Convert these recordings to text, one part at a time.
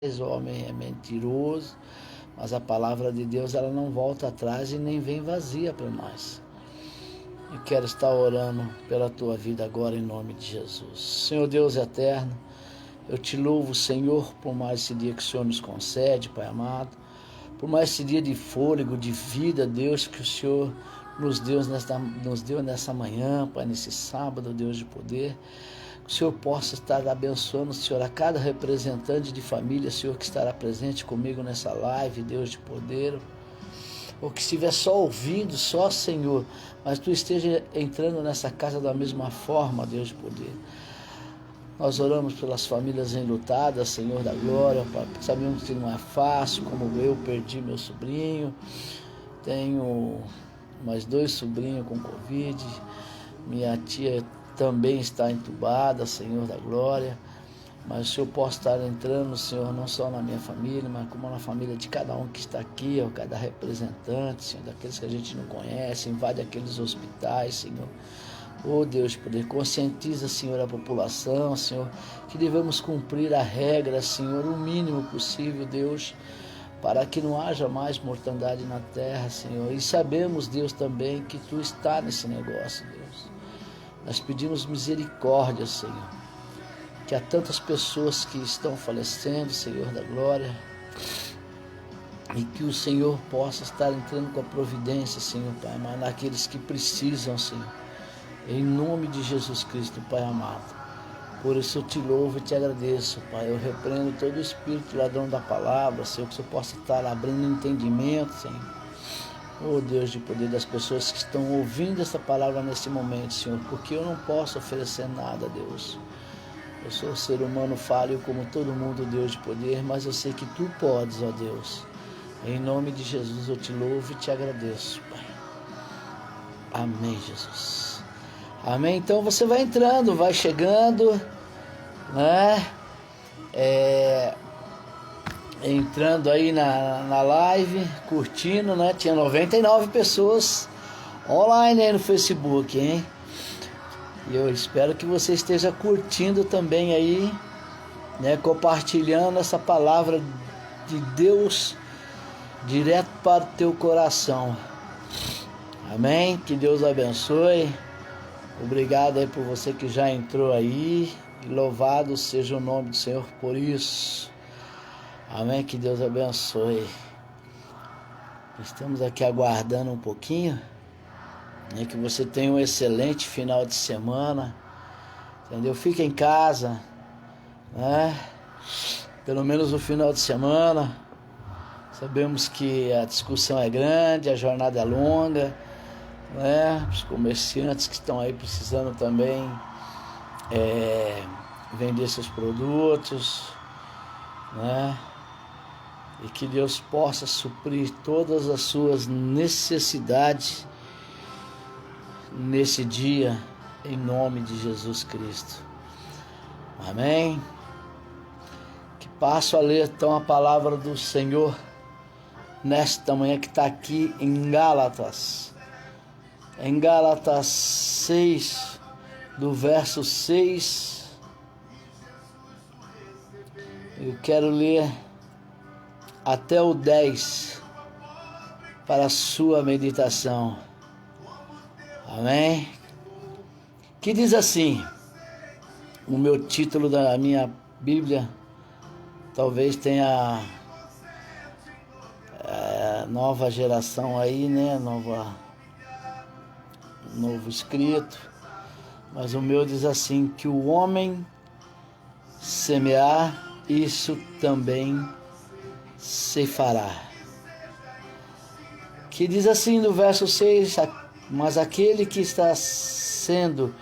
O homem é mentiroso, mas a palavra de Deus ela não volta atrás e nem vem vazia para nós. Eu quero estar orando pela tua vida agora em nome de Jesus. Senhor Deus eterno, eu te louvo, Senhor, por mais esse dia que o Senhor nos concede, Pai amado, por mais esse dia de fôlego, de vida, Deus, que o Senhor nos deu nessa manhã, Pai, nesse sábado, Deus de poder. Que o Senhor possa estar abençoando, Senhor, a cada representante de família, Senhor, que estará presente comigo nessa live, Deus de poder, ou que estiver só ouvindo, só, Senhor, mas Tu esteja entrando nessa casa da mesma forma, Deus de poder. Nós oramos pelas famílias enlutadas, Senhor da glória, Pai. Sabemos que não é fácil, como eu perdi meu sobrinho, tenho mais 2 sobrinhos com Covid, minha tia também está entubada, Senhor da glória, mas o Senhor possa estar entrando, Senhor, não só na minha família, mas como na família de cada um que está aqui, ó, cada representante, Senhor, daqueles que a gente não conhece, invade aqueles hospitais, Senhor. Oh Deus, poder, conscientiza, Senhor, a população, Senhor, que devemos cumprir a regra, Senhor, o mínimo possível, Deus, para que não haja mais mortandade na terra, Senhor. E sabemos, Deus, também que Tu está nesse negócio, Deus. Nós pedimos misericórdia, Senhor, que há tantas pessoas que estão falecendo, Senhor da glória, e que o Senhor possa estar entrando com a providência, Senhor, Pai amado, naqueles que precisam, Senhor, em nome de Jesus Cristo, Pai amado. Por isso eu te louvo e te agradeço, Pai. Eu repreendo todo o espírito ladrão da palavra, Senhor, que o Senhor possa estar abrindo entendimento, Senhor. Oh Deus de poder, das pessoas que estão ouvindo essa palavra nesse momento, Senhor, porque eu não posso oferecer nada, Deus. Eu sou um ser humano falho como todo mundo, Deus de poder, mas eu sei que Tu podes, ó Deus. Em nome de Jesus eu te louvo e te agradeço, Pai. Amém, Jesus. Amém. Então você vai entrando, vai chegando, né? Entrando aí na live, curtindo, né? Tinha 99 pessoas online aí no Facebook, hein? E eu espero que você esteja curtindo também aí, né? Compartilhando essa palavra de Deus direto para o teu coração. Amém? Que Deus abençoe. Obrigado aí por você que já entrou aí. E louvado seja o nome do Senhor por isso. Amém? Que Deus abençoe. Estamos aqui aguardando um pouquinho, né? Que você tenha um excelente final de semana, entendeu? Fique em casa, né? Pelo menos no final de semana. Sabemos que a discussão é grande, a jornada é longa, né? Os comerciantes que estão aí precisando também vender seus produtos, né? E que Deus possa suprir todas as suas necessidades nesse dia, em nome de Jesus Cristo. Amém? Que passo a ler então a palavra do Senhor nesta manhã que está aqui em Gálatas. Em Gálatas 6, do verso 6, eu quero ler até o 10 para a sua meditação. Amém? Que diz assim, o meu título da minha Bíblia, talvez tenha nova geração aí, né? Novo escrito, mas o meu diz assim, que o homem semear, isso também se fará. Que diz assim no verso 6, mas aquele que está sendo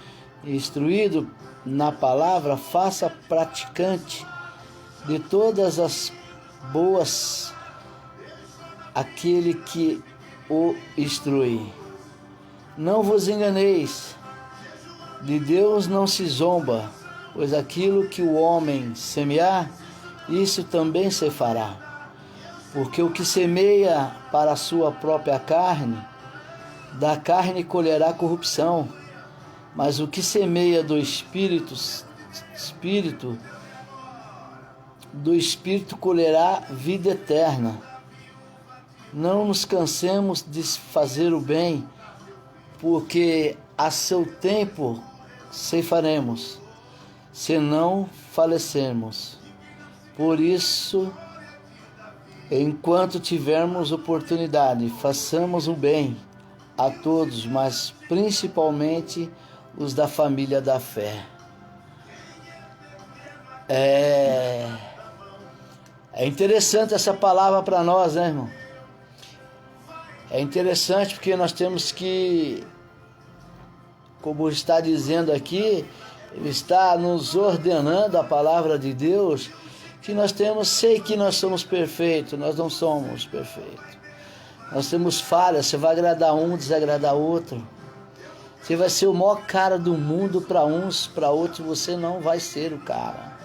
instruído na palavra, faça praticante de todas as boas aquele que o instrui. Não vos enganeis, de Deus não se zomba, pois aquilo que o homem semear, isso também se fará. Porque o que semeia para a sua própria carne, da carne colherá corrupção, mas o que semeia do Espírito do Espírito colherá vida eterna. Não nos cansemos de fazer o bem, porque a seu tempo ceifaremos, se não falecermos. Por isso, enquanto tivermos oportunidade, façamos o bem a todos, mas principalmente os da família da fé. É interessante essa palavra para nós, né, irmão? É interessante porque nós temos que, como está dizendo aqui, ele está nos ordenando a palavra de Deus, que nós sei que nós somos perfeitos, nós não somos perfeitos. Nós temos falhas, você vai agradar um, desagradar outro. Você vai ser o maior cara do mundo para uns, para outros você não vai ser o cara.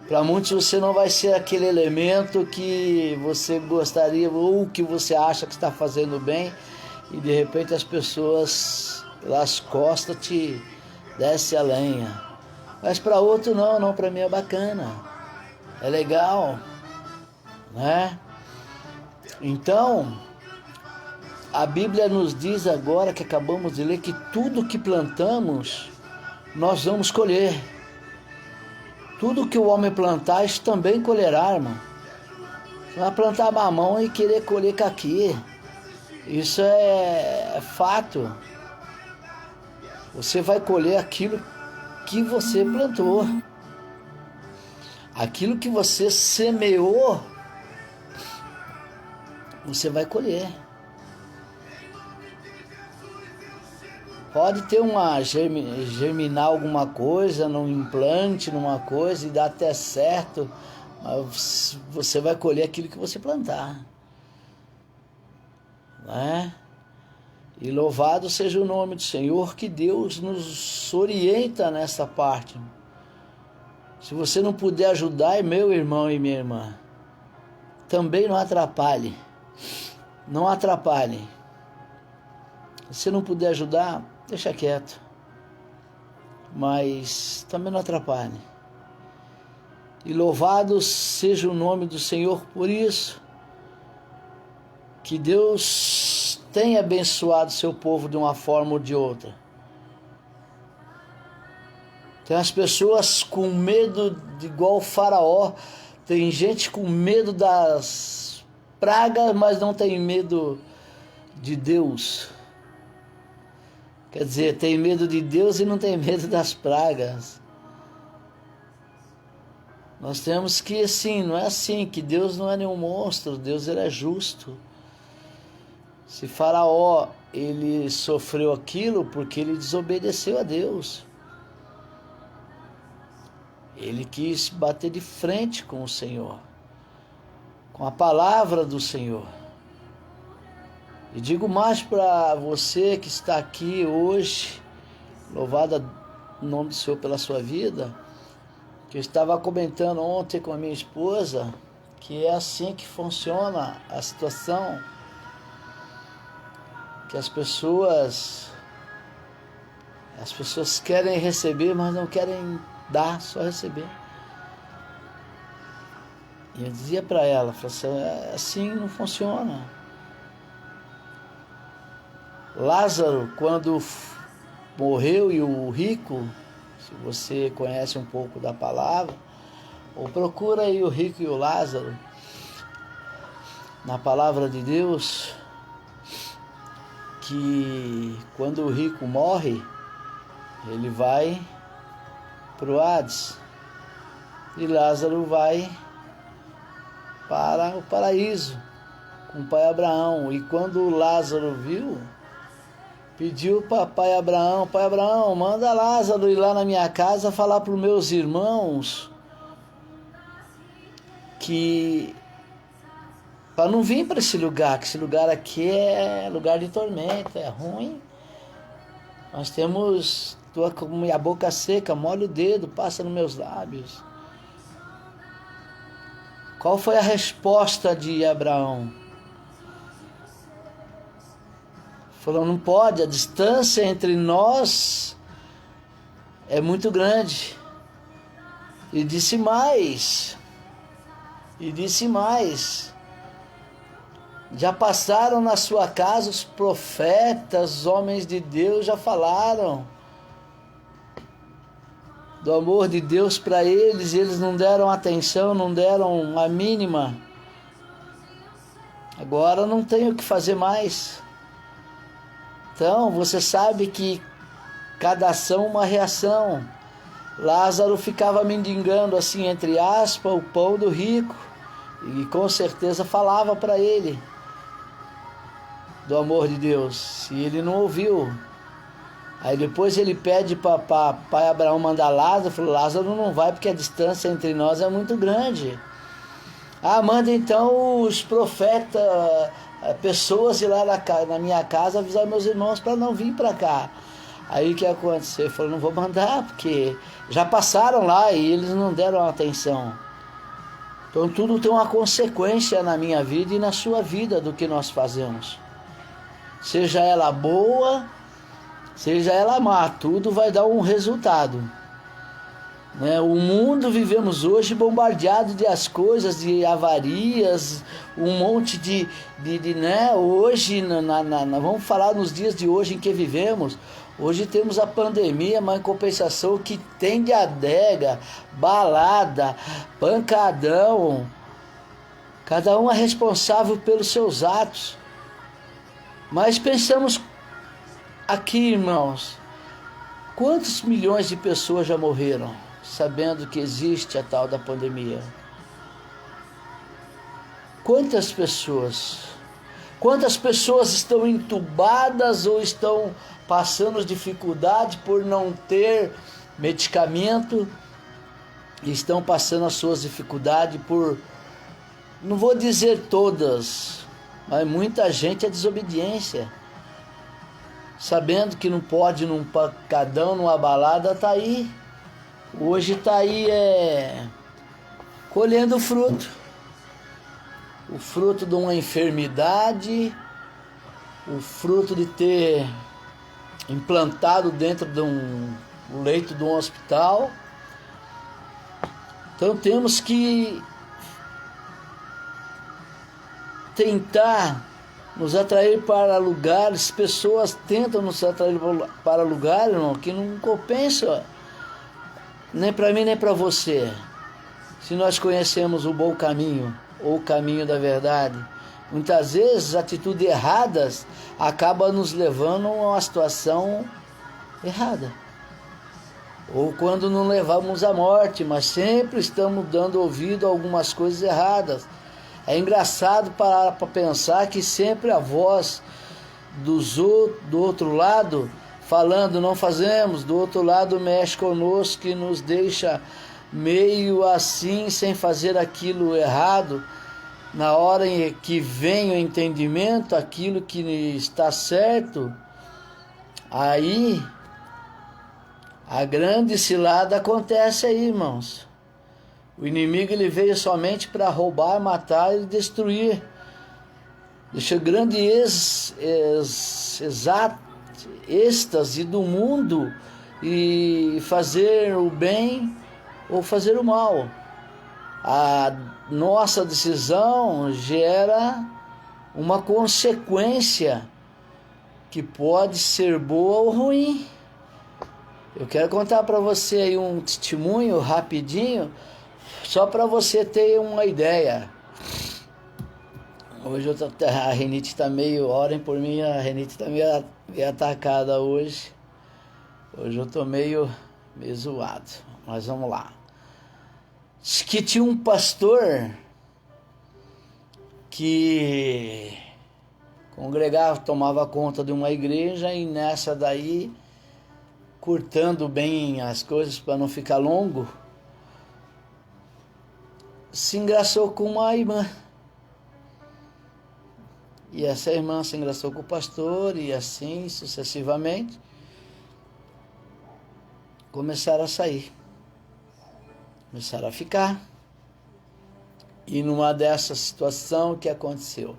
Para muitos você não vai ser aquele elemento que você gostaria ou que você acha que está fazendo bem e de repente as pessoas pelas costas te descem a lenha. Mas para outro não, para mim é bacana, é legal, né? Então, a Bíblia nos diz agora que acabamos de ler que tudo que plantamos nós vamos colher. Tudo que o homem plantar, isso também colherá, irmão. Você vai plantar mamão e querer colher caqui. Isso é fato. Você vai colher aquilo que você plantou. Aquilo que você semeou, você vai colher. Pode ter germinar alguma coisa, num implante, numa coisa, e dar até certo, mas você vai colher aquilo que você plantar. Né? E louvado seja o nome do Senhor, que Deus nos orienta nessa parte. Se você não puder ajudar, meu irmão e minha irmã, também não atrapalhe. Não atrapalhe. Se você não puder ajudar, deixa quieto, mas também não atrapalhe. E louvado seja o nome do Senhor por isso, que Deus tem abençoado seu povo de uma forma ou de outra. Tem as pessoas com medo de igual o Faraó, tem gente com medo das pragas, mas não tem medo de Deus. Quer dizer, tem medo de Deus e não tem medo das pragas. Nós temos que, assim, não é assim, que Deus não é nenhum monstro, Deus ele é justo. Se Faraó, ele sofreu aquilo porque ele desobedeceu a Deus. Ele quis bater de frente com o Senhor, com a palavra do Senhor. E digo mais para você que está aqui hoje, louvado o nome do Senhor pela sua vida, que eu estava comentando ontem com a minha esposa, que é assim que funciona a situação, que as pessoas querem receber, mas não querem dar, só receber. E eu dizia para ela, assim não funciona. Lázaro, quando morreu, e o rico, se você conhece um pouco da palavra, ou procura aí o rico e o Lázaro, na palavra de Deus, que quando o rico morre, ele vai para o Hades, e Lázaro vai para o paraíso, com o pai Abraão. E quando Lázaro viu, pediu para pai Abraão, manda Lázaro ir lá na minha casa falar para os meus irmãos que para não vir para esse lugar, que esse lugar aqui é lugar de tormento, é ruim. Nós temos a boca seca, molha o dedo, passa nos meus lábios. Qual foi a resposta de Abraão? Falou, não pode, a distância entre nós é muito grande. E disse mais, E disse mais: já passaram na sua casa os profetas, homens de Deus, já falaram do amor de Deus para eles, e eles não deram atenção, não deram a mínima. Agora não tem o que fazer mais. Então, você sabe que cada ação uma reação. Lázaro ficava mendigando, assim, entre aspas, o pão do rico, e com certeza falava para ele do amor de Deus, e ele não ouviu. Aí depois ele pede para pai Abraão mandar Lázaro, falou: Lázaro não vai porque a distância entre nós é muito grande. Manda então os profetas, pessoas ir lá na minha casa avisar meus irmãos para não vir para cá. Aí o que aconteceu? Ele falou: não vou mandar porque já passaram lá e eles não deram atenção. Então tudo tem uma consequência na minha vida e na sua vida do que nós fazemos. Seja ela boa, seja ela má, tudo vai dar um resultado. Né? O mundo vivemos hoje bombardeado de as coisas, de avarias, um monte de né? Hoje, vamos falar nos dias de hoje em que vivemos. Hoje temos a pandemia, mas em compensação que tem de adega, balada, pancadão. Cada um é responsável pelos seus atos. Mas pensamos aqui, irmãos, quantos milhões de pessoas já morreram sabendo que existe a tal da pandemia? Quantas pessoas? Quantas pessoas estão entubadas ou estão passando dificuldade por não ter medicamento? E estão passando as suas dificuldades por, não vou dizer todas, mas muita gente é desobediência. Sabendo que não pode num pancadão, numa balada, tá aí. Hoje tá aí colhendo fruto. O fruto de uma enfermidade, o fruto de ter implantado dentro de um leito de um hospital. Então temos que tentar nos atrair para lugares, pessoas tentam nos atrair para lugares, irmão, que não compensa, nem para mim nem para você. Se nós conhecemos o bom caminho, ou o caminho da verdade, muitas vezes atitudes erradas acabam nos levando a uma situação errada. Ou quando não levamos à morte, mas sempre estamos dando ouvido a algumas coisas erradas. É engraçado parar para pensar que sempre a voz do outro lado falando não fazemos, do outro lado mexe conosco, que nos deixa meio assim, sem fazer aquilo errado. Na hora em que vem o entendimento, aquilo que está certo, aí a grande cilada acontece aí, irmãos. O inimigo ele veio somente para roubar, matar e destruir. Deixa grande êxtase do mundo e fazer o bem ou fazer o mal. A nossa decisão gera uma consequência que pode ser boa ou ruim. Eu quero contar para você aí um testemunho rapidinho, só para você ter uma ideia. Hoje a rinite está meio, orem por mim, a rinite está meio atacada hoje. Hoje eu estou meio zoado, mas vamos lá. Diz que tinha um pastor que congregava, tomava conta de uma igreja, e nessa daí, cortando bem as coisas para não ficar longo, se engraçou com uma irmã. E essa irmã se engraçou com o pastor, e assim sucessivamente começaram a sair. Começaram a ficar. E numa dessa situação, o que aconteceu?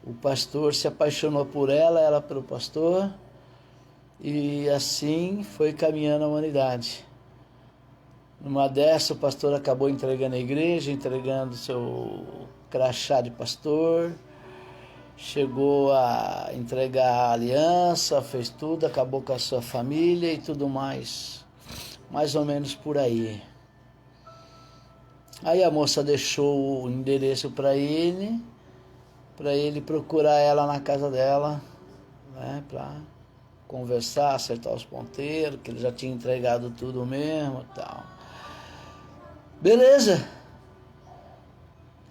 O pastor se apaixonou por ela, ela pelo pastor, e assim foi caminhando a humanidade. Numa dessas, o pastor acabou entregando a igreja, entregando seu crachá de pastor, chegou a entregar a aliança, fez tudo, acabou com a sua família e tudo mais. Mais ou menos por aí. Aí a moça deixou o endereço para ele procurar ela na casa dela, né, para conversar, acertar os ponteiros, que ele já tinha entregado tudo mesmo e tal. Beleza.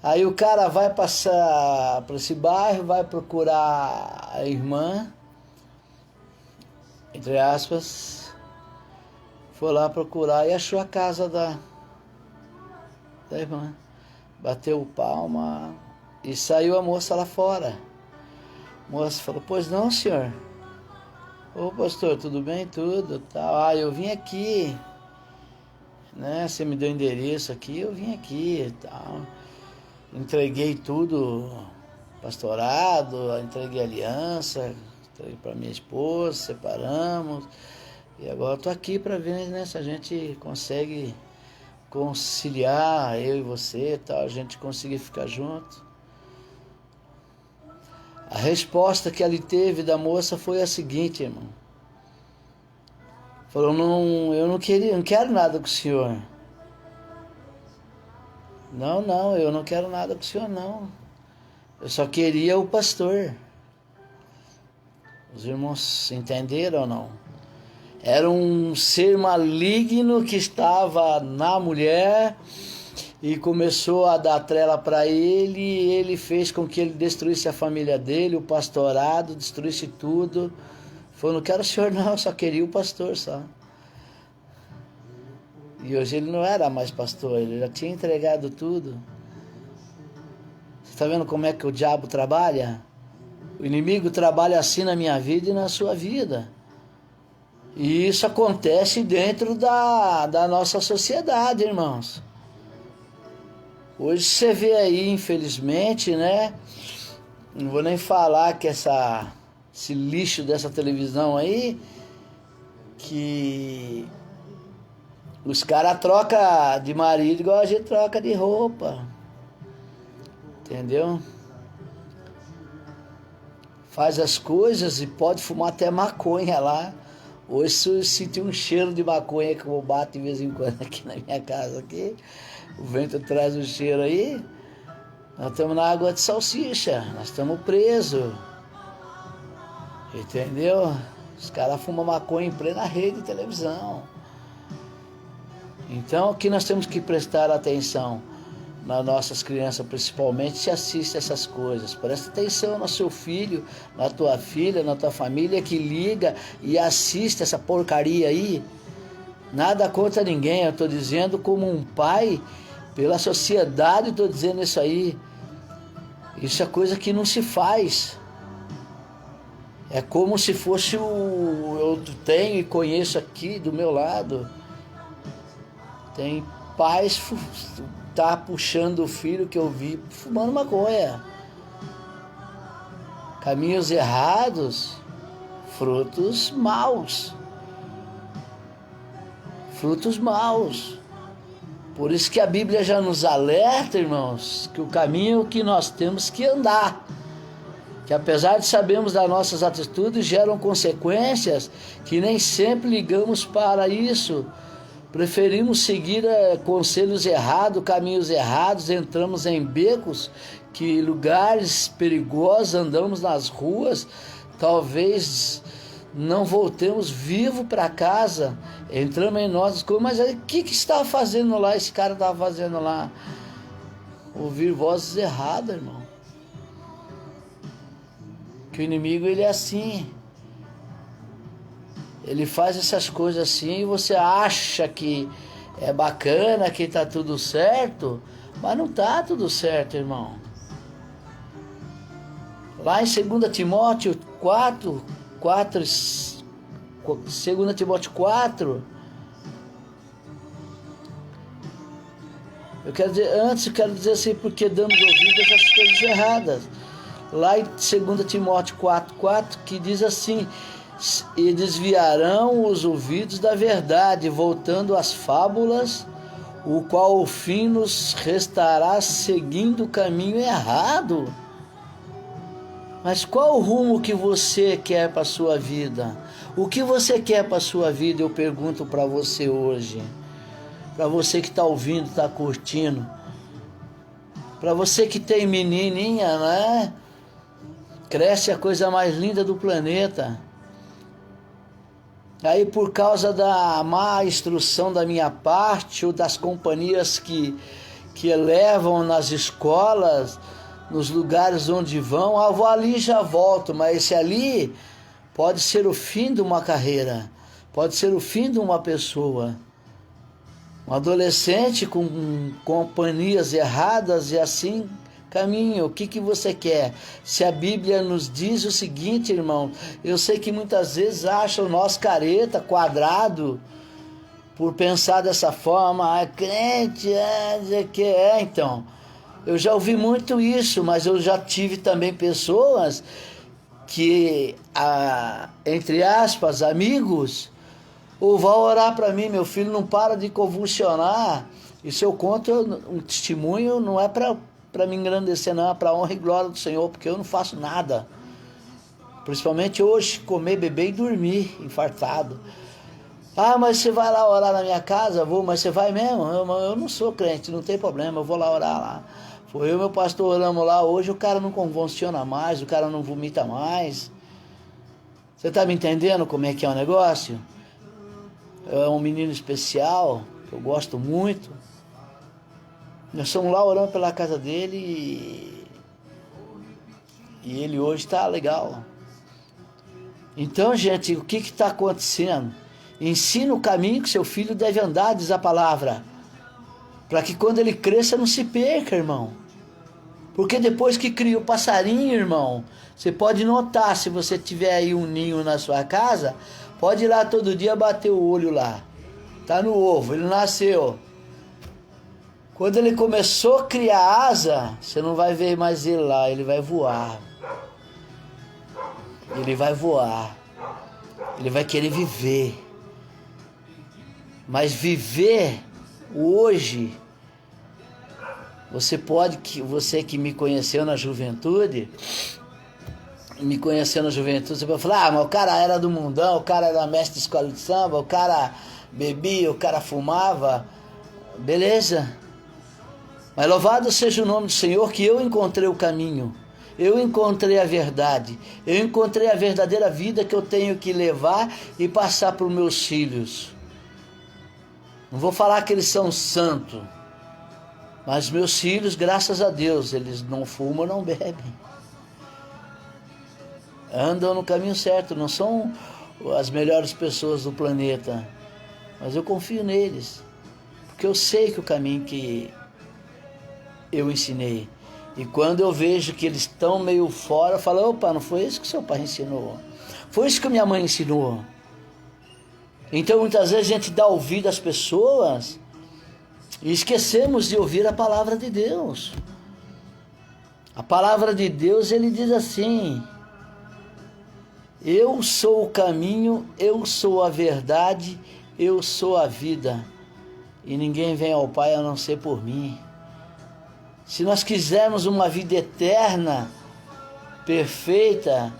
Aí o cara vai passar para esse bairro, vai procurar a irmã, entre aspas, foi lá procurar e achou a casa da irmã. Bateu palma e saiu a moça lá fora. A moça falou, pois não, senhor? Ô pastor, tudo bem? Tudo, tal. Ah, eu vim aqui, né? Você me deu endereço aqui, eu vim aqui e tal. Entreguei tudo, pastorado, entreguei aliança, entreguei para minha esposa, separamos. E agora eu tô aqui para ver, né, se a gente consegue conciliar, eu e você, tal, a gente conseguir ficar junto. A resposta que ele teve da moça foi a seguinte, irmão. Falou, eu não quero nada com o senhor. Não, eu não quero nada com o senhor, não. Eu só queria o pastor. Os irmãos entenderam ou não? Era um ser maligno que estava na mulher e começou a dar trela para ele, e ele fez com que ele destruísse a família dele, o pastorado, destruísse tudo. Falou, não quero o senhor não, eu só queria o pastor só. E hoje ele não era mais pastor, ele já tinha entregado tudo. Você está vendo como é que o diabo trabalha? O inimigo trabalha assim na minha vida e na sua vida. E isso acontece dentro da nossa sociedade, irmãos. Hoje você vê aí, infelizmente, né? Não vou nem falar que esse lixo dessa televisão aí, que os caras trocam de marido igual a gente troca de roupa. Entendeu? Faz as coisas e pode fumar até maconha lá. Hoje se eu sentir um cheiro de maconha que eu bato de vez em quando aqui na minha casa aqui, o vento traz o cheiro aí, nós estamos na água de salsicha, nós estamos presos. Entendeu? Os caras fumam maconha em plena rede de televisão. Então aqui nós temos que prestar atenção nas nossas crianças, principalmente, se assiste essas coisas. Presta atenção no seu filho, na tua filha, na tua família que liga e assiste essa porcaria aí. Nada contra ninguém, eu estou dizendo como um pai, pela sociedade estou dizendo isso aí. Isso é coisa que não se faz. É como se fosse eu tenho e conheço aqui do meu lado. Tem pais tá puxando o filho que eu vi fumando maconha. Caminhos errados, frutos maus. Frutos maus. Por isso que a Bíblia já nos alerta, irmãos, que o caminho que nós temos que andar, que apesar de sabermos das nossas atitudes, geram consequências que nem sempre ligamos para isso. Preferimos seguir conselhos errados, caminhos errados, entramos em becos, lugares perigosos, andamos nas ruas, talvez não voltemos vivo para casa, entramos em nossas coisas, mas o que estava fazendo lá, esse cara estava fazendo lá? Ouvir vozes erradas, irmão. Que o inimigo, ele é assim. Ele faz essas coisas assim e você acha que é bacana, que está tudo certo, mas não está tudo certo, irmão. Lá em 2 Timóteo 4, 2 Timóteo 4, eu quero dizer assim, porque damos ouvidos às coisas erradas. Lá em 2 Timóteo 4, que diz assim, e desviarão os ouvidos da verdade, voltando às fábulas, o qual o fim nos restará seguindo o caminho errado. Mas qual o rumo que você quer para a sua vida? O que você quer para a sua vida? Eu pergunto para você hoje. Para você que está ouvindo, está curtindo. Para você que tem menininha, né? Cresce a coisa mais linda do planeta. Aí por causa da má instrução da minha parte ou das companhias que levam nas escolas, nos lugares onde vão, vou ali e já volto, mas esse ali pode ser o fim de uma carreira, pode ser o fim de uma pessoa. Um adolescente com companhias erradas e assim caminho. O que você quer? Se a Bíblia nos diz o seguinte, irmão, eu sei que muitas vezes acham nós careta, quadrado, por pensar dessa forma, crente, então. Eu já ouvi muito isso, mas eu já tive também pessoas que, entre aspas, amigos, ou vão orar para mim, meu filho não para de convulsionar. Isso eu conto um testemunho, não é para me engrandecer, não, é para a honra e glória do Senhor, porque eu não faço nada. Principalmente hoje, comer, beber e dormir, infartado. Mas você vai lá orar na minha casa? Vou, mas você vai mesmo? Eu não sou crente, não tem problema, eu vou lá orar lá. Foi eu e meu pastor oramos lá, hoje o cara não convulsiona mais, o cara não vomita mais. Você está me entendendo como é que é o negócio? É um menino especial, que eu gosto muito. Nós estamos lá orando pela casa dele e ele hoje está legal. Então, gente, o que está acontecendo? Ensina o caminho que seu filho deve andar, diz a palavra, para que quando ele cresça não se perca, irmão. Porque depois que cria o passarinho, irmão, você pode notar, se você tiver aí um ninho na sua casa, pode ir lá todo dia bater o olho lá. Tá no ovo, ele nasceu. Quando ele começou a criar asa, você não vai ver mais ele lá, ele vai voar. Ele vai voar. Ele vai querer viver. Mas viver hoje, você que me conheceu na juventude, você pode falar, mas o cara era do mundão, o cara era mestre de escola de samba, o cara bebia, o cara fumava, beleza? Mas louvado seja o nome do Senhor, que eu encontrei o caminho, eu encontrei a verdade, eu encontrei a verdadeira vida que eu tenho que levar e passar para os meus filhos. Não vou falar que eles são santos, mas meus filhos, graças a Deus, eles não fumam, não bebem. Andam no caminho certo, não são as melhores pessoas do planeta, mas eu confio neles, porque eu sei que o caminho que eu ensinei. E quando eu vejo que eles estão meio fora, eu falo, opa, não foi isso que seu pai ensinou, foi isso que minha mãe ensinou. Então muitas vezes a gente dá ouvido às pessoas e esquecemos de ouvir a palavra de Deus. A palavra de Deus, ele diz assim, eu sou o caminho, eu sou a verdade, eu sou a vida, e ninguém vem ao Pai a não ser por mim. Se nós quisermos uma vida eterna, perfeita,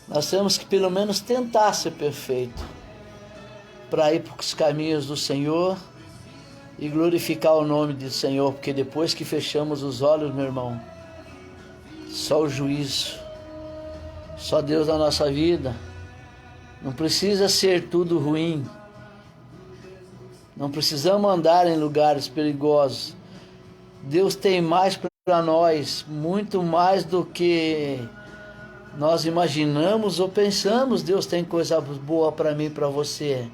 nós temos que pelo menos tentar ser perfeito, para ir para os caminhos do Senhor e glorificar o nome do Senhor, porque depois que fechamos os olhos, meu irmão, só o juízo, só Deus na nossa vida. Não precisa ser tudo ruim, não precisamos andar em lugares perigosos. Deus tem mais para nós, muito mais do que nós imaginamos ou pensamos. Deus tem coisa boa para mim e para você.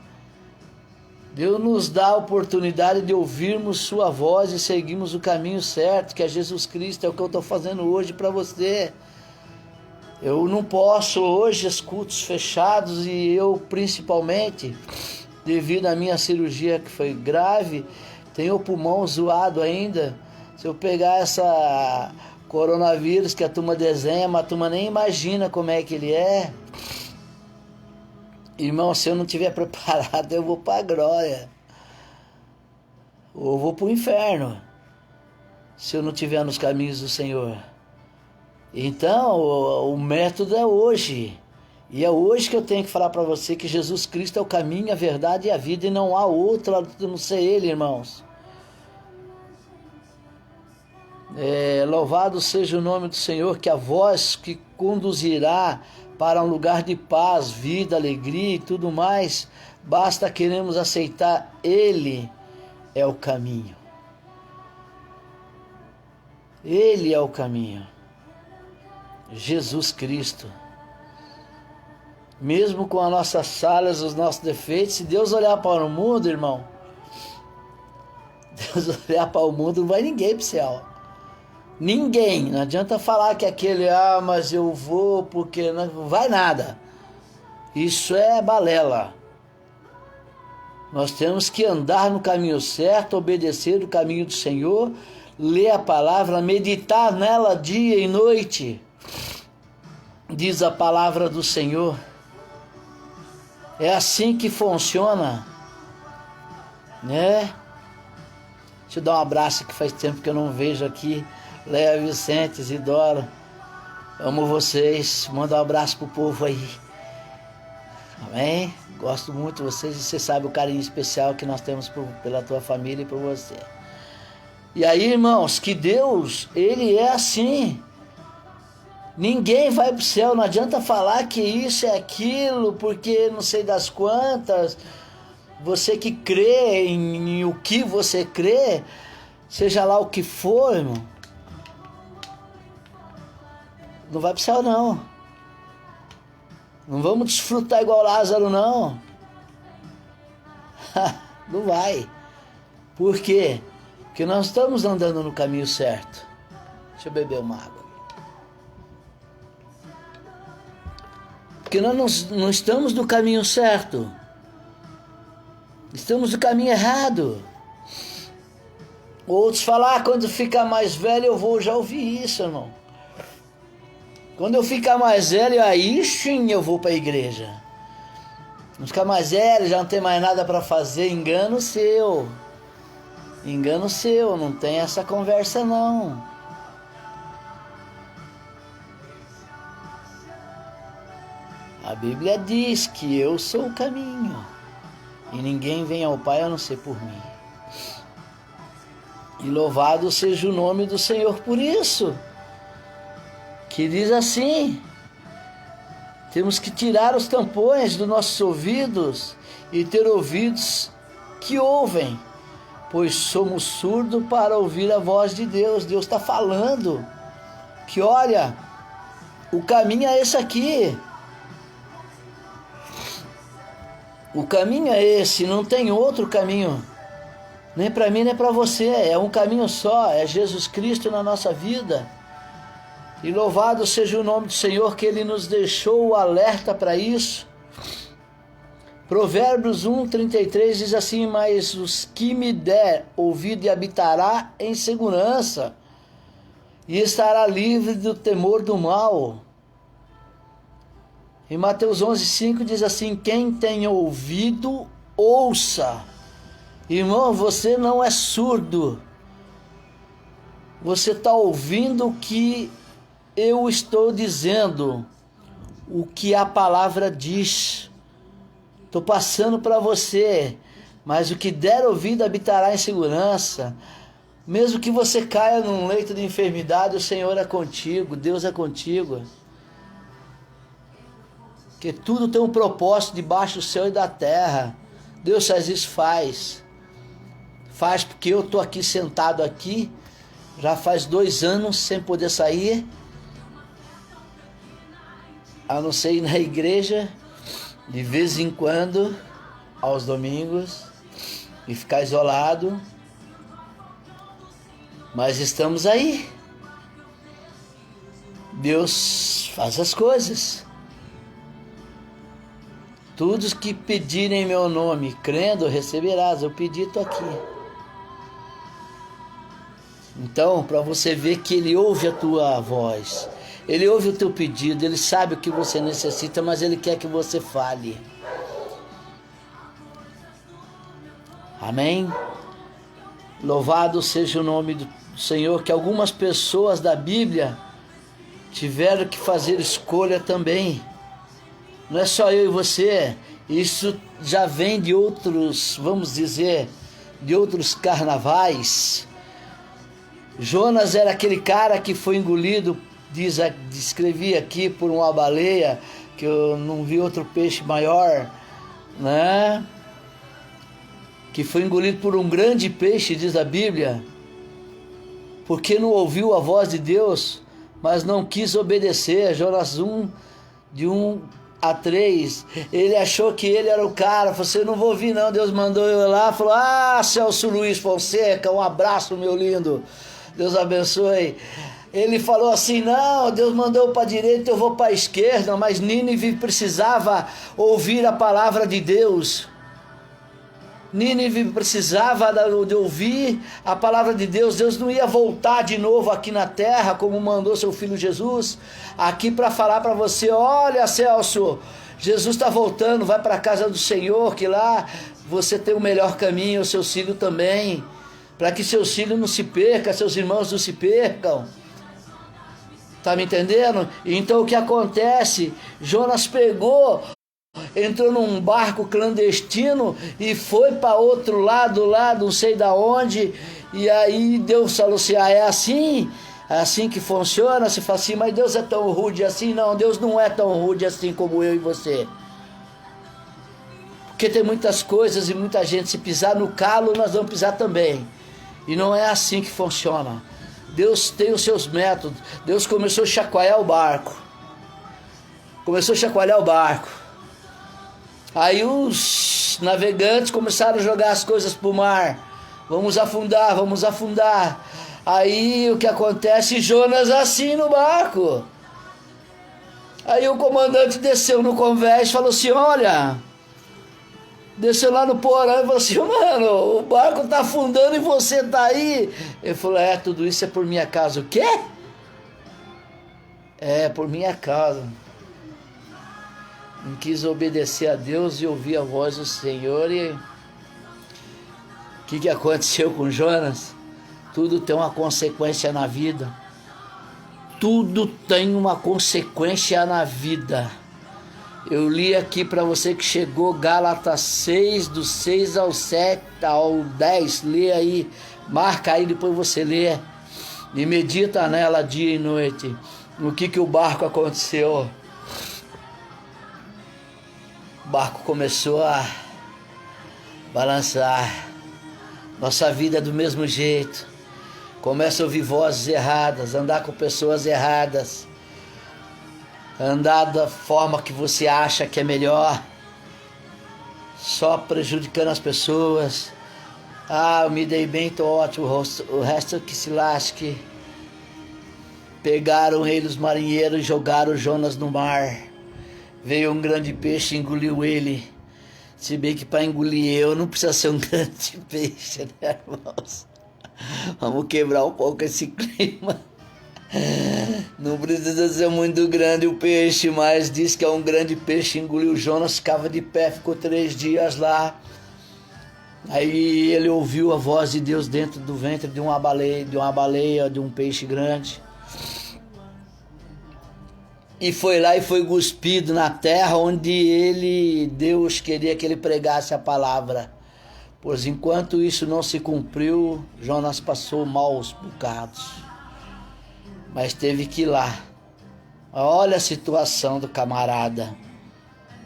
Deus nos dá a oportunidade de ouvirmos sua voz e seguirmos o caminho certo, que é Jesus Cristo. É o que eu estou fazendo hoje para você. Eu não posso hoje, os cultos fechados, e eu principalmente, devido à minha cirurgia que foi grave, tenho o pulmão zoado ainda. Se eu pegar essa coronavírus que a turma desenha, mas a turma nem imagina como é que ele é. Irmão, se eu não estiver preparado, eu vou para a glória. ou vou para o inferno, se eu não estiver nos caminhos do Senhor. Então, o método é hoje. E é hoje que eu tenho que falar para você que Jesus Cristo é o caminho, a verdade e a vida, e não há outro a não ser Ele, irmãos. Louvado seja o nome do Senhor, que a voz que conduzirá para um lugar de paz, vida, alegria e tudo mais, basta queremos aceitar Ele é o caminho. Ele é o caminho. Jesus Cristo. Mesmo com as nossas falhas, os nossos defeitos, se Deus olhar para o mundo, irmão, Deus olhar para o mundo, não vai ninguém para o céu. Ninguém. Não adianta falar que aquele, mas eu vou porque não vai nada. Isso é balela. Nós temos que andar no caminho certo, obedecer o caminho do Senhor, ler a palavra, meditar nela dia e noite. Diz a palavra do Senhor. É assim que funciona, né? Deixa eu dar um abraço, que faz tempo que eu não vejo aqui. Léa, Vicente, Isidora, amo vocês. Manda um abraço pro povo aí. Amém? Gosto muito de vocês e você sabe o carinho especial que nós temos pela tua família e por você. E aí, irmãos, que Deus, Ele é assim. Ninguém vai para o céu, não adianta falar que isso é aquilo, porque não sei das quantas. Você que crê em o que você crê, seja lá o que for, irmão, não vai para o céu não. Não vamos desfrutar igual Lázaro não. Não vai. Por quê? Porque nós estamos andando no caminho certo. Deixa eu beber uma água. Porque nós não estamos no caminho certo. Estamos no caminho errado. Outros falam, quando ficar mais velho eu vou. Já ouvi isso, irmão. Quando eu ficar mais velho, aí sim eu vou para a igreja. Não ficar mais velho, já não tem mais nada para fazer. Engano seu. Engano seu, não tem essa conversa não. A Bíblia diz que eu sou o caminho e ninguém vem ao Pai a não ser por mim. E louvado seja o nome do Senhor por isso. Que diz assim: temos que tirar os tampões dos nossos ouvidos e ter ouvidos que ouvem, pois somos surdos para ouvir a voz de Deus. Deus está falando que olha, o caminho é esse aqui. O caminho é esse, não tem outro caminho. Nem para mim, nem para você. É um caminho só, é Jesus Cristo na nossa vida. E louvado seja o nome do Senhor, que Ele nos deixou o alerta para isso. Provérbios 1:33 diz assim: mas os que me der ouvido e habitará em segurança, e estará livre do temor do mal. Em Mateus 11:5 diz assim: quem tem ouvido, ouça. Irmão, você não é surdo. Você está ouvindo o que eu estou dizendo, o que a palavra diz. Estou passando para você. Mas o que der ouvido habitará em segurança. Mesmo que você caia num leito de enfermidade, o Senhor é contigo, Deus é contigo. Porque tudo tem um propósito debaixo do céu e da terra. Deus faz isso, faz porque eu estou aqui sentado aqui, já faz 2 anos sem poder sair, a não ser ir na igreja de vez em quando, aos domingos, e ficar isolado. Mas estamos aí. Deus faz as coisas. Todos que pedirem em meu nome, crendo, receberás. Eu pedi, estou aqui. Então, para você ver que Ele ouve a tua voz, Ele ouve o teu pedido, Ele sabe o que você necessita, mas Ele quer que você fale. Amém? Louvado seja o nome do Senhor, que algumas pessoas da Bíblia tiveram que fazer escolha também. Não é só eu e você, isso já vem de outros, vamos dizer, de outros carnavais. Jonas era aquele cara que foi engolido, descrevi aqui, por uma baleia, que eu não vi outro peixe maior, né? Que foi engolido por um grande peixe, diz a Bíblia, porque não ouviu a voz de Deus, mas não quis obedecer. Jonas 1, de 1 a 3, ele achou que ele era o cara, falou assim, eu não vou ouvir não, Deus mandou eu lá, falou, Celso Luiz Fonseca, um abraço, meu lindo, Deus abençoe. Ele falou assim, não, Deus mandou para a direita, eu vou para a esquerda, mas Nínive precisava ouvir a palavra de Deus. Nínive precisava de ouvir a palavra de Deus. Deus não ia voltar de novo aqui na terra, como mandou seu filho Jesus, aqui para falar para você, olha Celso, Jesus está voltando, vai para a casa do Senhor, que lá você tem o melhor caminho, o seu filho também, para que seus filhos não se percam, seus irmãos não se percam. Tá me entendendo? Então o que acontece? Jonas entrou num barco clandestino e foi para outro lado, lá não sei da onde, e aí Deus falou assim, é assim que funciona. Você fala assim, mas Deus é tão rude assim? Não, Deus não é tão rude assim como eu e você, porque tem muitas coisas e muita gente, se pisar no calo, nós vamos pisar também, e não é assim que funciona. Deus tem os seus métodos. Deus começou a chacoalhar o barco, aí os navegantes começaram a jogar as coisas para o mar. Vamos afundar. Aí o que acontece? Jonas assim no barco. Aí o comandante desceu no convés e falou assim, olha, desceu lá no porão e falou assim, mano, o barco tá afundando e você tá aí. Ele falou, tudo isso é por minha causa. O quê? Por minha causa. Não quis obedecer a Deus e ouvir a voz do Senhor. E o que aconteceu com Jonas? Tudo tem uma consequência na vida. Tudo tem uma consequência na vida. Eu li aqui para você que chegou Gálatas 6, do 6 ao 7, ao 10. Lê aí, marca aí, depois você lê. E medita nela dia e noite. O que o barco aconteceu? O barco começou a balançar. Nossa vida é do mesmo jeito. Começa a ouvir vozes erradas, andar com pessoas erradas, andar da forma que você acha que é melhor, só prejudicando as pessoas. Eu me dei bem, tô ótimo, o resto que se lasque. Pegaram ele, os marinheiros, e jogaram Jonas no mar. Veio um grande peixe e engoliu ele. Se bem que para engolir eu não precisa ser um grande peixe, né, irmãos? Vamos quebrar um pouco esse clima. Não precisa ser muito grande o peixe, mas diz que é um grande peixe, engoliu Jonas, ficava de pé, ficou 3 dias lá. Aí ele ouviu a voz de Deus dentro do ventre de uma baleia, de um peixe grande. E foi lá e foi cuspido na terra onde Deus queria que ele pregasse a palavra. Pois enquanto isso não se cumpriu, Jonas passou maus bocados. Mas teve que ir lá. Olha a situação do camarada.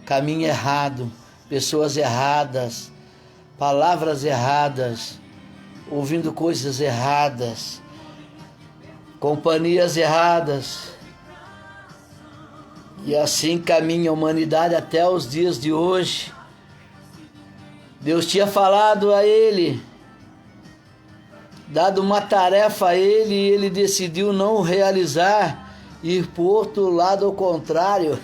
Caminho errado, pessoas erradas, palavras erradas, ouvindo coisas erradas, companhias erradas. E assim caminha a humanidade até os dias de hoje. Deus tinha falado a ele, dado uma tarefa a ele, e ele decidiu não realizar, ir para o outro lado ao contrário.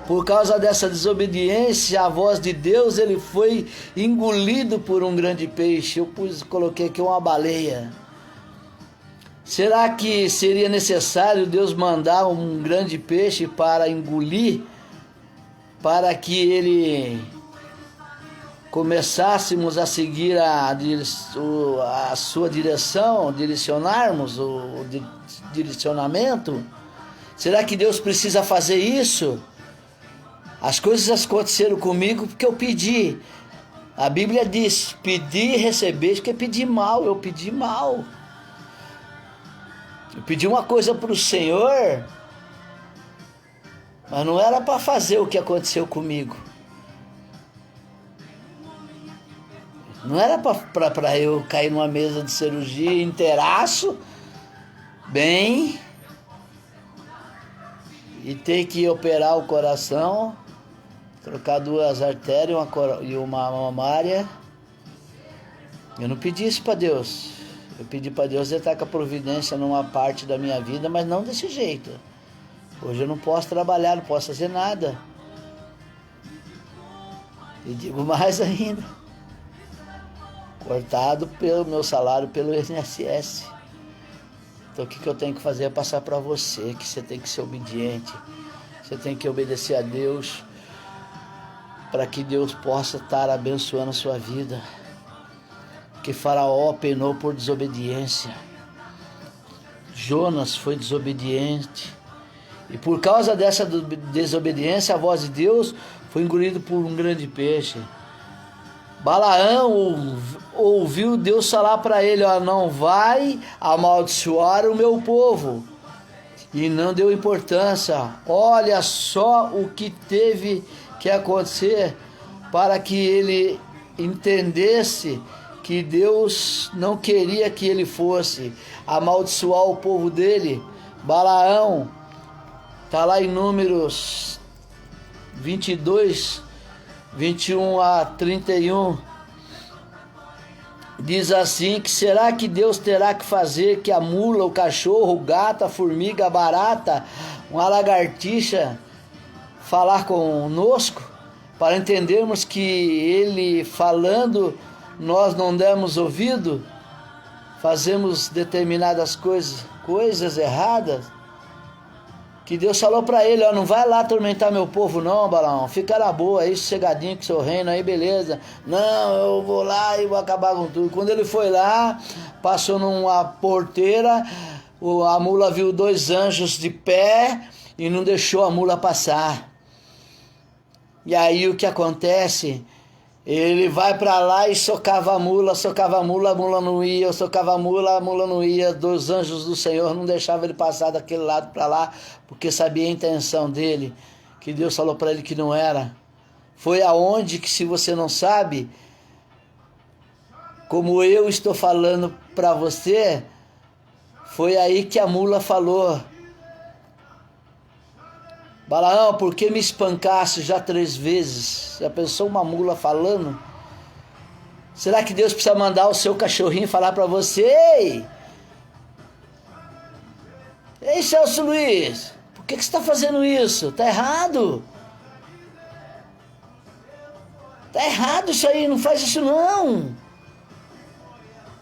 Por causa dessa desobediência à voz de Deus, ele foi engolido por um grande peixe. Coloquei aqui uma baleia. Será que seria necessário Deus mandar um grande peixe para engolir, para que ele começássemos a seguir a sua direção, direcionarmos o direcionamento? Será que Deus precisa fazer isso? As coisas aconteceram comigo porque eu pedi. A Bíblia diz, pedir e receber, que é pedir mal, eu pedi mal. Eu pedi uma coisa para o Senhor, mas não era para fazer o que aconteceu comigo. Não era para eu cair numa mesa de cirurgia inteiraço, bem, e ter que operar o coração, trocar 2 artérias e uma mamária. Eu não pedi isso para Deus. Eu pedi para Deus estar com a providência numa parte da minha vida, mas não desse jeito. Hoje eu não posso trabalhar, não posso fazer nada. E digo mais ainda, cortado pelo meu salário pelo INSS. Então o que eu tenho que fazer é passar para você, que você tem que ser obediente. Você tem que obedecer a Deus, para que Deus possa estar abençoando a sua vida. Que Faraó penou por desobediência. Jonas foi desobediente. E por causa dessa desobediência, a voz de Deus foi engolido por um grande peixe. Balaão ouviu Deus falar para ele, não vai amaldiçoar o meu povo. E não deu importância. Olha só o que teve que acontecer para que ele entendesse que Deus não queria que ele fosse amaldiçoar o povo dele. Balaão, está lá em Números 22, 21 a 31, diz assim, que será que Deus terá que fazer que a mula, o cachorro, o gato, a formiga, a barata, uma lagartixa falar conosco, para entendermos que ele falando, nós não demos ouvido, fazemos determinadas coisas erradas, que Deus falou para ele, não vai lá atormentar meu povo não, Balaão, fica na boa aí, sossegadinho com seu reino aí, beleza, não, eu vou lá e vou acabar com tudo. Quando ele foi lá, passou numa porteira, a mula viu 2 anjos de pé e não deixou a mula passar. E aí o que acontece? Ele vai para lá e socava a mula, a mula não ia, socava a mula não ia. 2 anjos do Senhor não deixavam ele passar daquele lado para lá, porque sabia a intenção dele, que Deus falou para ele que não era. Foi aonde que, se você não sabe, como eu estou falando para você, foi aí que a mula falou, Balaão, por que me espancaste já 3 vezes? Já pensou uma mula falando? Será que Deus precisa mandar o seu cachorrinho falar para você? Ei, Celso Luiz, por que você está fazendo isso? Está errado. Está errado isso aí, não faz isso não.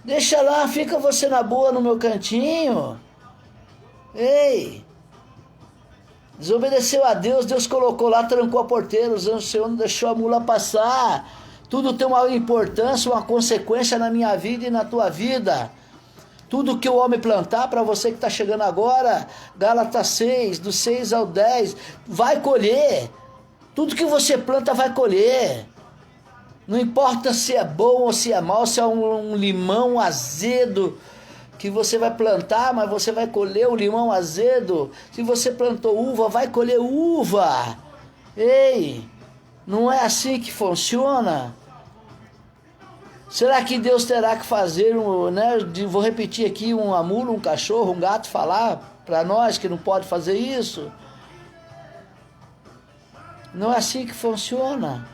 Deixa lá, fica você na boa no meu cantinho. Ei, desobedeceu a Deus, Deus colocou lá, trancou a porteira, o Senhor não deixou a mula passar. Tudo tem uma importância, uma consequência na minha vida e na tua vida. Tudo que o homem plantar, para você que está chegando agora, Gálatas 6, do 6 ao 10, vai colher. Tudo que você planta vai colher. Não importa se é bom ou se é mal, se é um limão azedo que você vai plantar, mas você vai colher o limão azedo. Se você plantou uva, vai colher uva. Ei, não é assim que funciona? Será que Deus terá que fazer, vou repetir aqui, uma mula, um cachorro, um gato falar para nós que não pode fazer isso? Não é assim que funciona.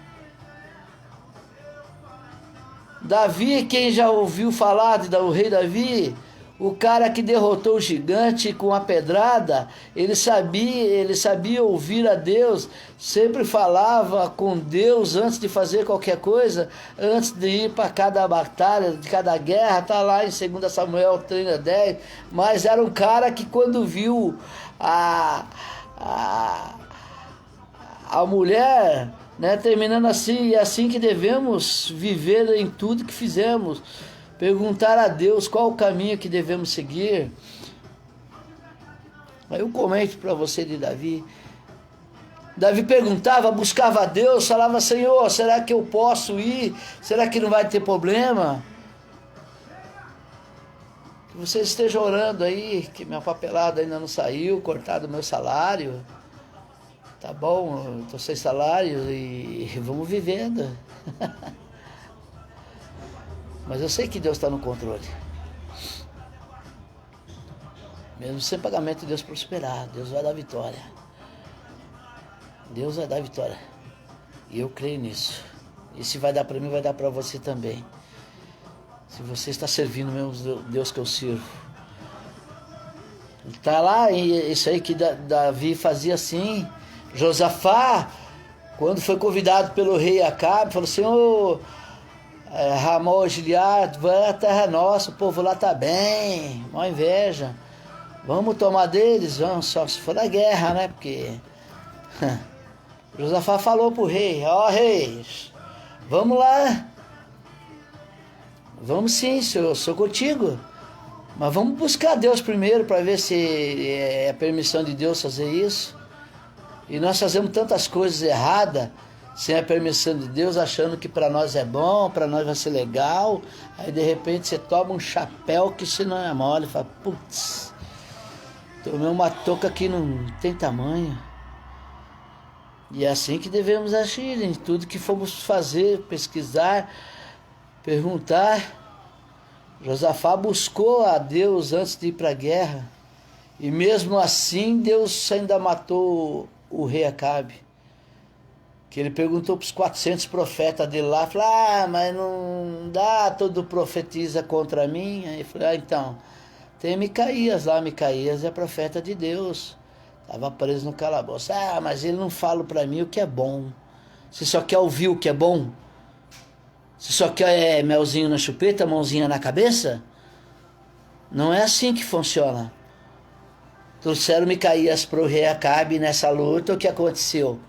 Davi, quem já ouviu falar do rei Davi, o cara que derrotou o gigante com a pedrada, ele sabia ouvir a Deus, sempre falava com Deus antes de fazer qualquer coisa, antes de ir para cada batalha, de cada guerra, está lá em 2 Samuel 3:10, mas era um cara que quando viu a mulher né? Terminando assim, é assim que devemos viver em tudo que fizemos. Perguntar a Deus qual o caminho que devemos seguir. Aí eu comento para você de Davi. Davi perguntava, buscava a Deus, falava: Senhor, será que eu posso ir? Será que não vai ter problema? Que você esteja orando aí, que minha papelada ainda não saiu, cortado o meu salário. Tá bom, eu tô sem salário e vamos vivendo. Mas eu sei que Deus está no controle. Mesmo sem pagamento, Deus prosperar, Deus vai dar vitória. Deus vai dar vitória. E eu creio nisso. E se vai dar para mim, vai dar para você também. Se você está servindo o mesmo Deus que eu sirvo. Está lá, isso aí que Davi fazia assim. Josafá, quando foi convidado pelo rei Acabe, falou: Senhor, Ramon, Gileade, vai à terra nossa, o povo lá está bem, uma inveja. Vamos tomar deles? Vamos, só se for na guerra, né? Porque Josafá falou pro rei: ó, rei, vamos lá. Vamos sim, senhor, sou contigo. Mas vamos buscar Deus primeiro para ver se é a permissão de Deus fazer isso. E nós fazemos tantas coisas erradas sem a permissão de Deus, achando que para nós é bom, para nós vai ser legal. Aí de repente você toma um chapéu que se não é mole, fala: putz, tomei uma touca que não tem tamanho. E é assim que devemos agir em tudo que formos fazer, pesquisar, perguntar. Josafá buscou a Deus antes de ir para a guerra. E mesmo assim Deus ainda matou o rei Acabe. Que ele perguntou para os 400 profetas dele lá. Falou: mas não dá, todo profetiza contra mim. Aí ele falou: então, tem Micaías lá. Micaías é profeta de Deus. Estava preso no calabouço. Mas ele não fala para mim o que é bom. Você só quer ouvir o que é bom? Você só quer melzinho na chupeta, mãozinha na cabeça? Não é assim que funciona. Trouxeram Micaías para o rei Acabe nessa luta. O que aconteceu?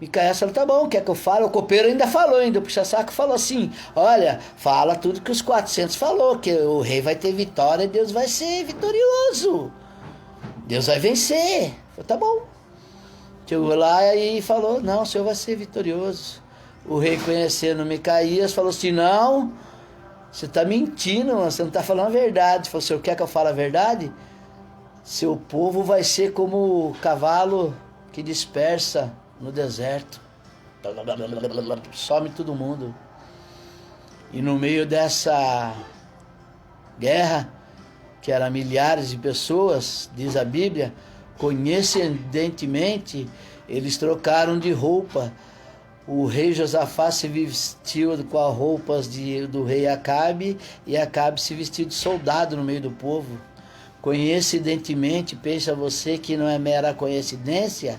Micaías falou: tá bom, quer que eu fale? O copeiro ainda falou, o puxa-saco falou assim: olha, fala tudo que os 400 falou, que o rei vai ter vitória e Deus vai ser vitorioso. Deus vai vencer. Falei: tá bom. Chegou lá e falou: não, o senhor vai ser vitorioso. O rei, conhecendo Micaías, falou assim: não, você está mentindo, você não está falando a verdade. Falou: o senhor quer que eu fale a verdade? Seu povo vai ser como o cavalo que dispersa no deserto. Some todo mundo. E no meio dessa guerra, que era milhares de pessoas, diz a Bíblia, coincidentemente, eles trocaram de roupa. O rei Josafá se vestiu com as roupas do rei Acabe, e Acabe se vestiu de soldado no meio do povo. Coincidentemente, pensa você que não é mera coincidência?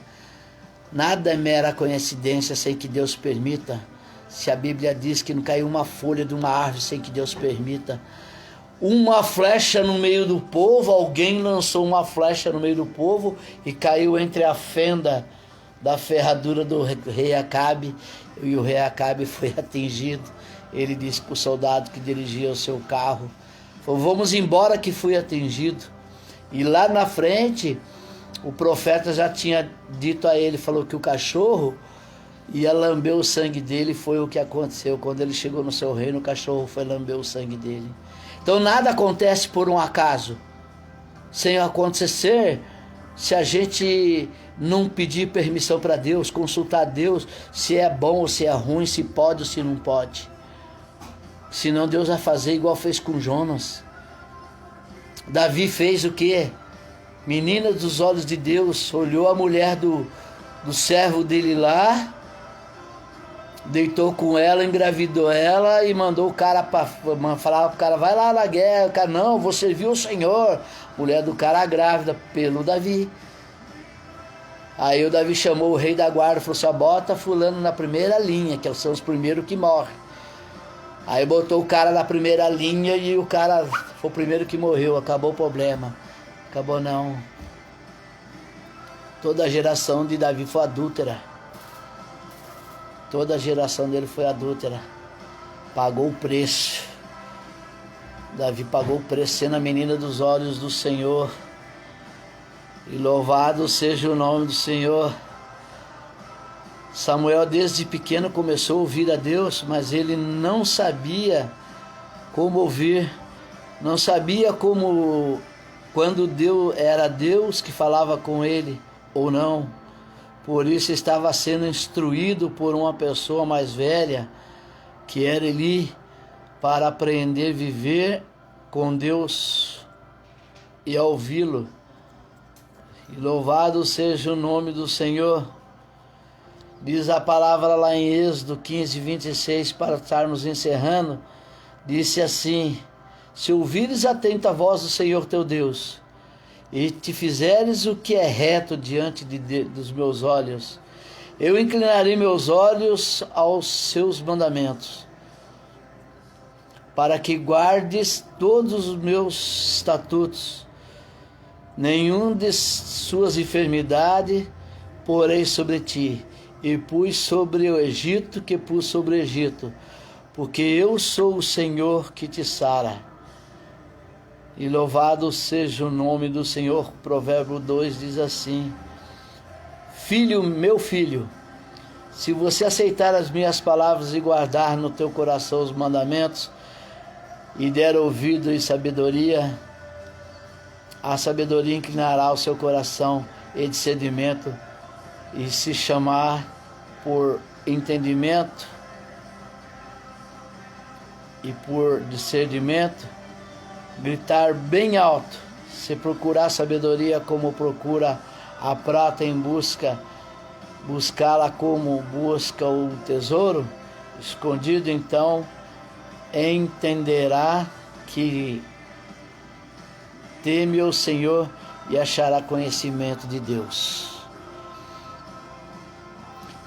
Nada é mera coincidência sem que Deus permita. Se a Bíblia diz que não caiu uma folha de uma árvore sem que Deus permita. Uma flecha no meio do povo, alguém lançou uma flecha no meio do povo e caiu entre a fenda da ferradura do rei Acabe, e o rei Acabe foi atingido. Ele disse para o soldado que dirigia o seu carro: falou: vamos embora que fui atingido. E lá na frente, o profeta já tinha dito a ele, falou que o cachorro ia lamber o sangue dele. Foi o que aconteceu. Quando ele chegou no seu reino, o cachorro foi lamber o sangue dele. Então nada acontece por um acaso. Sem acontecer, se a gente não pedir permissão para Deus, consultar Deus se é bom ou se é ruim, se pode ou se não pode. Senão Deus vai fazer igual fez com Jonas. Davi fez o quê? Menina dos olhos de Deus, olhou a mulher do servo dele lá, deitou com ela, engravidou ela e mandou o cara falar pro cara: vai lá na guerra. O cara: não, vou servir o Senhor. Mulher do cara grávida pelo Davi. Aí o Davi chamou o rei da guarda, falou: só bota fulano na primeira linha, que são os primeiros que morrem. Aí botou o cara na primeira linha e o cara foi o primeiro que morreu. Acabou o problema. Acabou não. Toda a geração de Davi foi adúltera. Toda a geração dele foi adúltera. Pagou o preço. Davi pagou o preço, sendo a menina dos olhos do Senhor. E louvado seja o nome do Senhor. Samuel desde pequeno começou a ouvir a Deus, mas ele não sabia como ouvir, não sabia como, quando Deus era Deus que falava com ele ou não. Por isso estava sendo instruído por uma pessoa mais velha, que era Eli, para aprender a viver com Deus e a ouvi-lo. E louvado seja o nome do Senhor. Diz a palavra lá em Êxodo 15, 26, para estarmos encerrando, disse assim: se ouvires atento a voz do Senhor teu Deus, e te fizeres o que é reto diante dos meus olhos, eu inclinarei meus olhos aos seus mandamentos, para que guardes todos os meus estatutos, nenhum de suas enfermidades porei sobre ti, e pus sobre o Egito que pus sobre o Egito, porque eu sou o Senhor que te sara. E louvado seja o nome do Senhor. Provérbio 2 diz assim: filho, meu filho, se você aceitar as minhas palavras e guardar no teu coração os mandamentos, e der ouvido e sabedoria, a sabedoria inclinará o seu coração e discernimento, e se chamar por entendimento e por discernimento, gritar bem alto. Se procurar sabedoria como procura a prata em buscá-la como busca o tesouro escondido, então entenderá que teme o Senhor e achará conhecimento de Deus.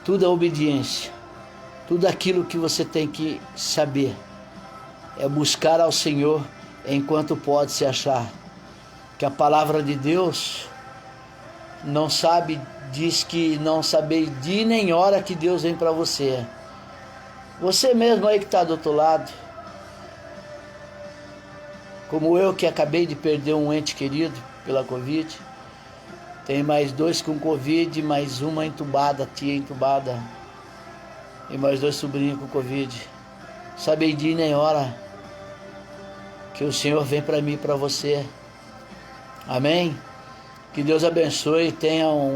Tudo é obediência. Tudo aquilo que você tem que saber é buscar ao Senhor enquanto pode se achar. Que a palavra de Deus não sabe, diz que não sabe dia nem hora que Deus vem para você. Você mesmo aí que está do outro lado, como eu que acabei de perder um ente querido pela Covid, tem mais 2 com Covid, mais uma entubada, tia entubada, e mais 2 sobrinhos com Covid. Sabe dia nem hora que o Senhor vem para mim e para você. Amém? Que Deus abençoe e tenha um